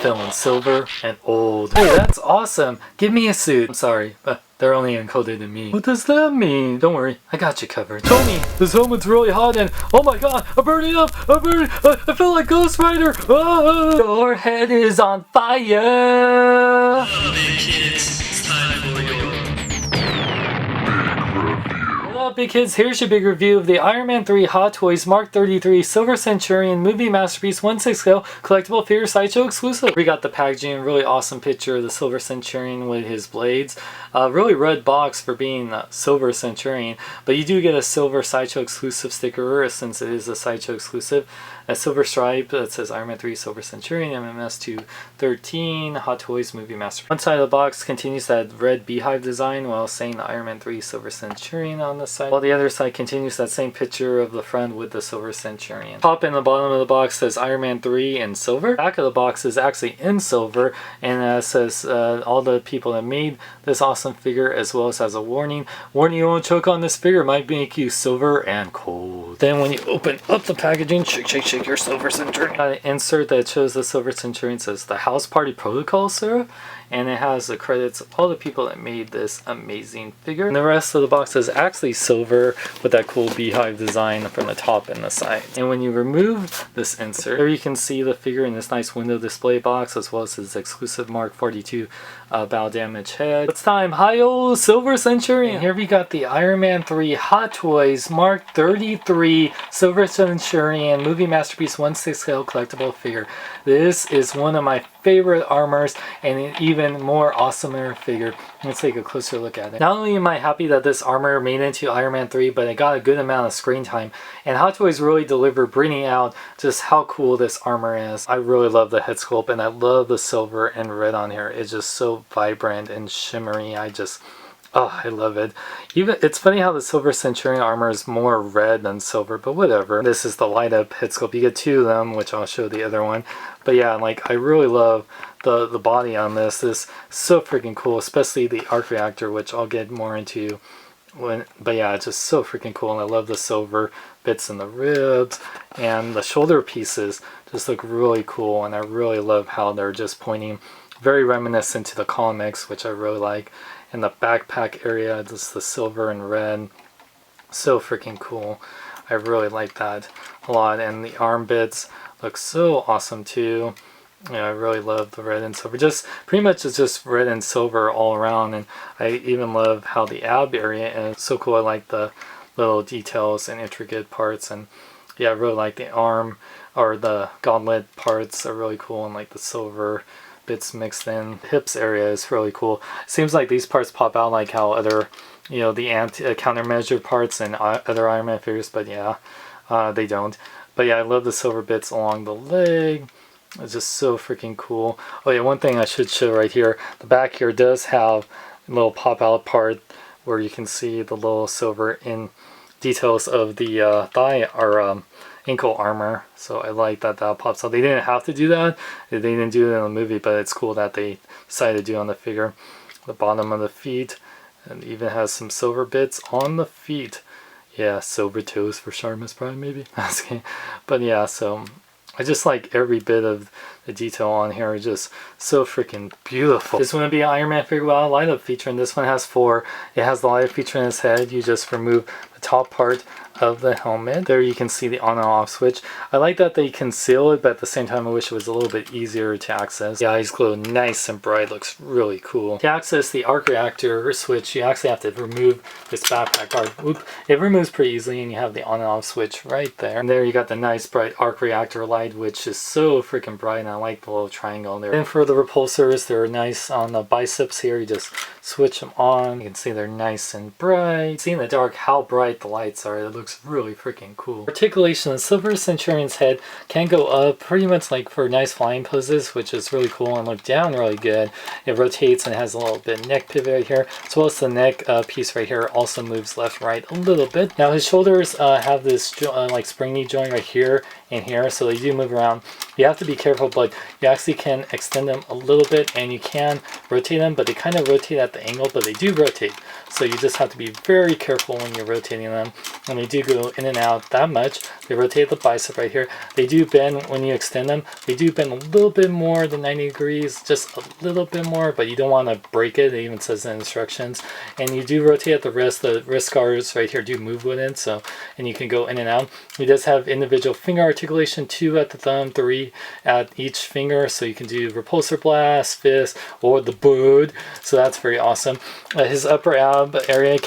feeling silver and old. Hey, that's awesome. Give me a suit. I'm sorry, but they're only encoded in me. What does that mean? Don't worry, I got you covered. Tony, this helmet's really hot and oh my god, I'm burning up! I'm burning! I feel like Ghost Rider! Ah! Your head is on fire! Hey kids, it's time for your What up, big kids? Here's your big review of the Iron Man 3 Hot Toys Mark 33 Silver Centurion Movie Masterpiece 1/6 scale collectible figure sideshow exclusive. We got the packaging, really awesome picture of the Silver Centurion with his blades. Really red box for being Silver Centurion, but you do get a silver sideshow exclusive sticker since it is a sideshow exclusive. A silver stripe that says Iron Man 3 Silver Centurion MMS 213 Hot Toys Movie Masterpiece. One side of the box continues that red beehive design while saying the Iron Man 3 Silver Centurion on the side, while the other side continues that same picture of the front with the Silver Centurion. Top and the bottom of the box says Iron Man 3 in silver. Back of the box is actually in silver and it says all the people that made this awesome figure, as well as has a warning. Warning, you won't choke on this figure, it might make you silver and cold. Then when you open up the packaging, shake, shake, shake your Silver Centurion. Got an insert that shows the Silver Centurion, says the House Party Protocol, sir. And it has the credits of all the people that made this amazing figure. And the rest of the box is actually silver with that cool beehive design from the top and the side. And when you remove this insert, there you can see the figure in this nice window display box, as well as his exclusive Mark 42 bow damage head. It's time, hi-yo, Silver Centurion! And here we got the Iron Man 3 Hot Toys Mark 33 Silver Centurion Movie Masterpiece 1/6 scale collectible figure. This is one of my favorite armors and an even more awesomer figure. Let's take a closer look at it. Not only am I happy that this armor made into Iron Man 3, but it got a good amount of screen time. And Hot Toys really delivered, bringing out just how cool this armor is. I really love the head sculpt and I love the silver and red on here. It's just so vibrant and shimmery. Oh, I love it. Even it's funny how the Silver Centurion armor is more red than silver, but whatever. This is the light up head sculpt. You get two of them, which I'll show the other one. But yeah, like I really love the body on this. This is so freaking cool, especially the arc reactor, which I'll get more into but yeah, it's just so freaking cool. And I love the silver bits in the ribs, and the shoulder pieces just look really cool. And I really love how they're just pointing very reminiscent to the comics, which I really like. In the backpack area, just the silver and red, so freaking cool. I really like that a lot. And the arm bits look so awesome too. Yeah, I really love the red and silver. Just pretty much it's just red and silver all around. And I even love how the ab area is so cool. I like the little details and intricate parts. And yeah, I really like the arm or the gauntlet parts are really cool, and like the silver bits mixed in. Hips area is really cool. Seems like these parts pop out like how other, you know, the countermeasure parts and other Iron Man figures, but yeah, they don't. But yeah, I love the silver bits along the leg. It's just so freaking cool. Oh yeah, one thing I should show right here. The back here does have a little pop out part where you can see the little silver in details of the thigh or ankle armor. So I like that that pops out. They didn't have to do that. They didn't do it in the movie, but it's cool that they decided to do it on the figure. The bottom of the feet, and even has some silver bits on the feet. Yeah, silver toes for Sharmus Prime maybe. But yeah, so I just like every bit of the detail on here is just so freaking beautiful. This one would be an Iron Man figure without a light up feature, and this one has 4. It has the light up feature in its head. You just remove the top part of the helmet. There you can see the on and off switch. I like that they conceal it, but at the same time I wish it was a little bit easier to access. The eyes glow nice and bright, looks really cool. To access the arc reactor switch, you actually have to remove this backpack guard. Oop, it removes pretty easily, and you have the on and off switch right there. And there you got the nice bright arc reactor light, which is so freaking bright, and I like the little triangle there. And for the repulsors, they're nice on the biceps here. You just switch them on. You can see they're nice and bright. See in the dark how bright the lights are. It looks really freaking cool. Articulation, the Silver Centurion's head can go up pretty much like for nice flying poses, which is really cool, and look down really good. It rotates and has a little bit of neck pivot right here, as well as the neck piece right here also moves left right a little bit. Now his shoulders have this like springy joint right here, in here, so they do move around. You have to be careful, but you actually can extend them a little bit, and you can rotate them, but they kind of rotate at the angle, but they do rotate. So you just have to be very careful when you're rotating them. And they do go in and out that much. They rotate the bicep right here. They do bend when you extend them. They do bend a little bit more than 90 degrees, just a little bit more, but you don't want to break it. It even says in the instructions. And you do rotate at the wrist. The wrist scars right here do move with it, so, and you can go in and out. It does have individual finger articulation, 2 at the thumb, 3 at each finger, so you can do repulsor blast, fist, or the bird. So that's very awesome. His upper ab area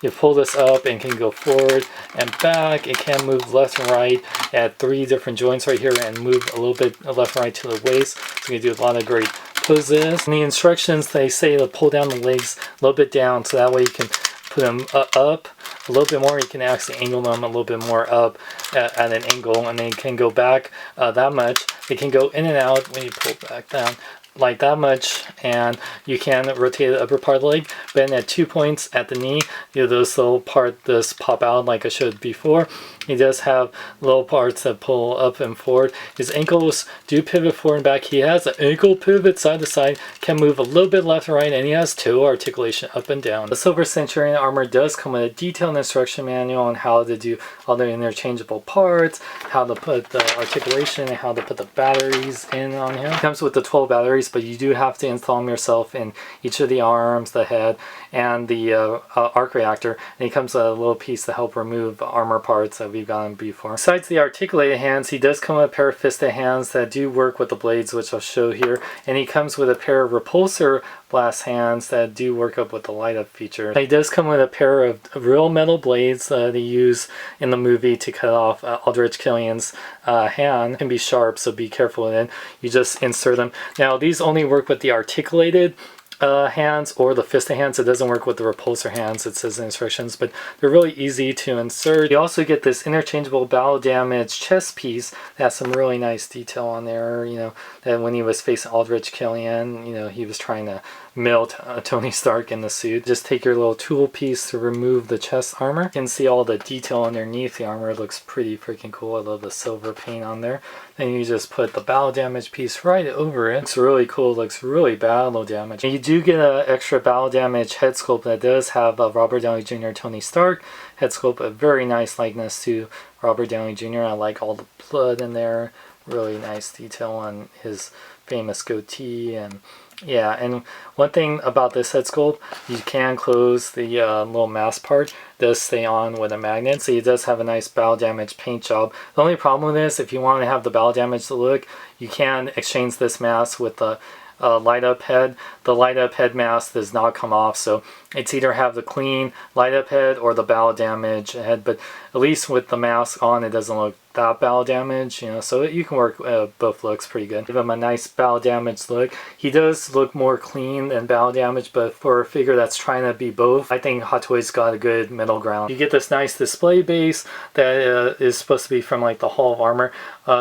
you pull this up and can go forward and back. It can move left and right at 3 different joints right here and move a little bit left and right to the waist. So you can do a lot of great poses. In the instructions, they say to pull down the legs a little bit down, so that way you can put them up a little bit more. You can actually angle them a little bit more up at an angle, and they can go back that much. They can go in and out when you pull back down like that much, and you can rotate the upper part of the leg, but then at 2 points at the knee, those little parts just pop out like I showed before. He does have little parts that pull up and forward. His ankles do pivot forward and back. He has an ankle pivot side to side, can move a little bit left and right, and he has toe articulation up and down. The Silver Centurion armor does come with a detailed instruction manual on how to do all the interchangeable parts, how to put the articulation, and how to put the batteries in on him. It comes with the 12 batteries, but you do have to install them yourself in each of the arms, the head, and the arc reactor. And he comes with a little piece to help remove armor parts that we've gotten before. Besides the articulated hands, he does come with a pair of fisted hands that do work with the blades, which I'll show here. And he comes with a pair of repulsor blast hands that do work up with the light up feature. He does come with a pair of real metal blades that he used in the movie to cut off Aldrich Killian's hand. It can be sharp, so be careful with it. You just insert them. Now these only work with the articulated hands or the fisted hands. It doesn't work with the repulsor hands, it says in instructions, but they're really easy to insert. You also get this interchangeable battle damage chest piece that has some really nice detail on there, that when he was facing Aldrich Killian, he was trying to melt Tony Stark in the suit. Just take your little tool piece to remove the chest armor. You can see all the detail underneath the armor. It looks pretty freaking cool. I love the silver paint on there. Then you just put the battle damage piece right over it. It's really cool. It looks really battle damage. And you do get an extra battle damage head sculpt that does have a Robert Downey Jr. Tony Stark head sculpt. A very nice likeness to Robert Downey Jr. I like all the blood in there. Really nice detail on his famous goatee. And yeah, and one thing about this head sculpt, you can close the little mask part. It does stay on with a magnet, so it does have a nice battle damage paint job. The only problem with this, if you want to have the battle damage look, you can exchange this mask with the light up head. The light up head mask does not come off, so it's either have the clean light up head or the battle damage head, but at least with the mask on, it doesn't look that battle damage, so you can work both looks pretty good. Give him a nice battle damage look. He does look more clean than battle damage, but for a figure that's trying to be both, I think Hot Toys got a good middle ground. You get this nice display base that is supposed to be from like the Hall of Armor.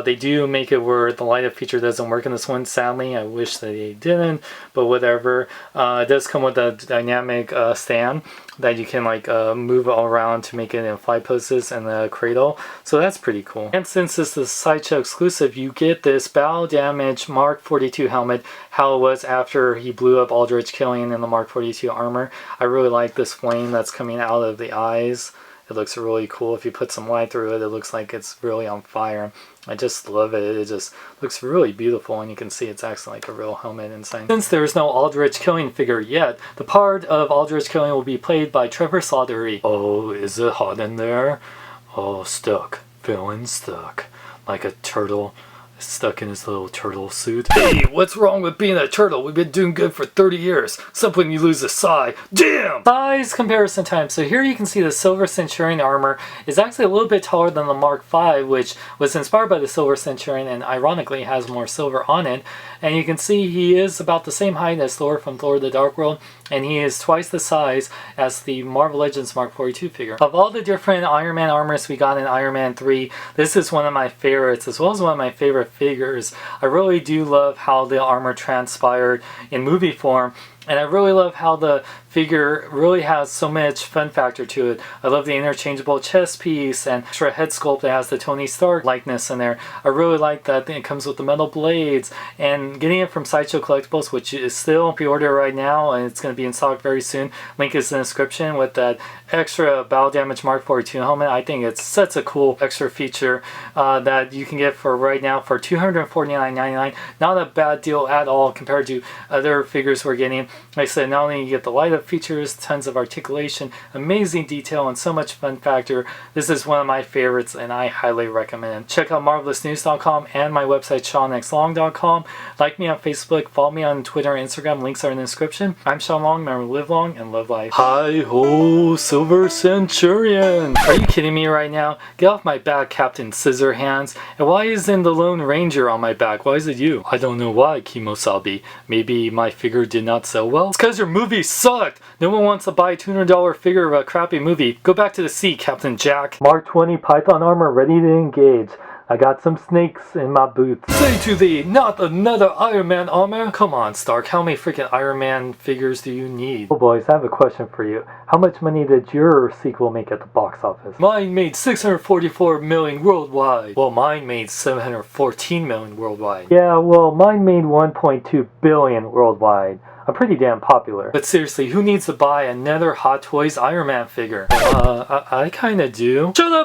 They do make it where the light up feature doesn't work in this one, sadly. I wish that they didn't, but whatever. It does come with a dynamic stand that you can like move all around to make it in fly poses and the cradle, so that's pretty cool. And since this is a Sideshow exclusive, you get this battle damage Mark 42 helmet, how it was after he blew up Aldrich Killian in the Mark 42 armor. I really like this flame that's coming out of the eyes. It looks really cool. If you put some light through it, it looks like it's really on fire. I just love it. It just looks really beautiful, and you can see it's actually like a real helmet inside. Since there's no Aldrich Killian figure yet, the part of Aldrich Killian will be played by Trevor Slattery. Oh, is it hot in there? Oh, stuck. Feeling stuck. Like a turtle stuck in his little turtle suit. Hey, what's wrong with being a turtle? We've been doing good for 30 years. Except when you lose a sai. Damn! Size comparison time. So here you can see the Silver Centurion armor is actually a little bit taller than the Mark V, which was inspired by the Silver Centurion and ironically has more silver on it. And you can see he is about the same height as Thor from Thor the Dark World, and he is twice the size as the Marvel Legends Mark 42 figure. Of all the different Iron Man armors we got in Iron Man 3, this is one of my favorites, as well as one of my favorite figures. I really do love how the armor transpired in movie form, And I really love how the figure really has so much fun factor to it. I love the interchangeable chest piece and extra head sculpt that has the Tony Stark likeness in there. I really like that it comes with the metal blades, and getting it from Sideshow Collectibles, which is still pre-order right now, and it's going to be in stock very soon. Link is in the description with that extra Battle Damage Mark 42 helmet. I think it's such a cool extra feature that you can get for right now for $249.99. Not a bad deal at all compared to other figures we're getting. Like I said, not only you get the light up features, tons of articulation, amazing detail, and so much fun factor. This is one of my favorites, and I highly recommend. Check out marvelousnews.com and my website SeanXLong.com. Like me on Facebook, follow me on Twitter and Instagram. Links are in the description. I'm Sean Long. Remember, live long and love life. Hi-ho, Silver Centurion! Are you kidding me right now? Get off my back, Captain Scissorhands. And why isn't the Lone Ranger on my back? Why is it you? I don't know why, Kimosabi. Maybe my figure did not sell well? It's because your movie sucked! No one wants to buy a $200 figure of a crappy movie. Go back to the sea, Captain Jack. Mark 20 Python armor ready to engage. I got some snakes in my boots. Say to thee, not another Iron Man armor? Come on, Stark, how many freaking Iron Man figures do you need? Oh boys, I have a question for you. How much money did your sequel make at the box office? Mine made $644 million worldwide. Well, mine made $714 million worldwide. Yeah, well, mine made $1.2 billion worldwide. I'm pretty damn popular. But seriously, who needs to buy another Hot Toys Iron Man figure? I kinda do. Shut up!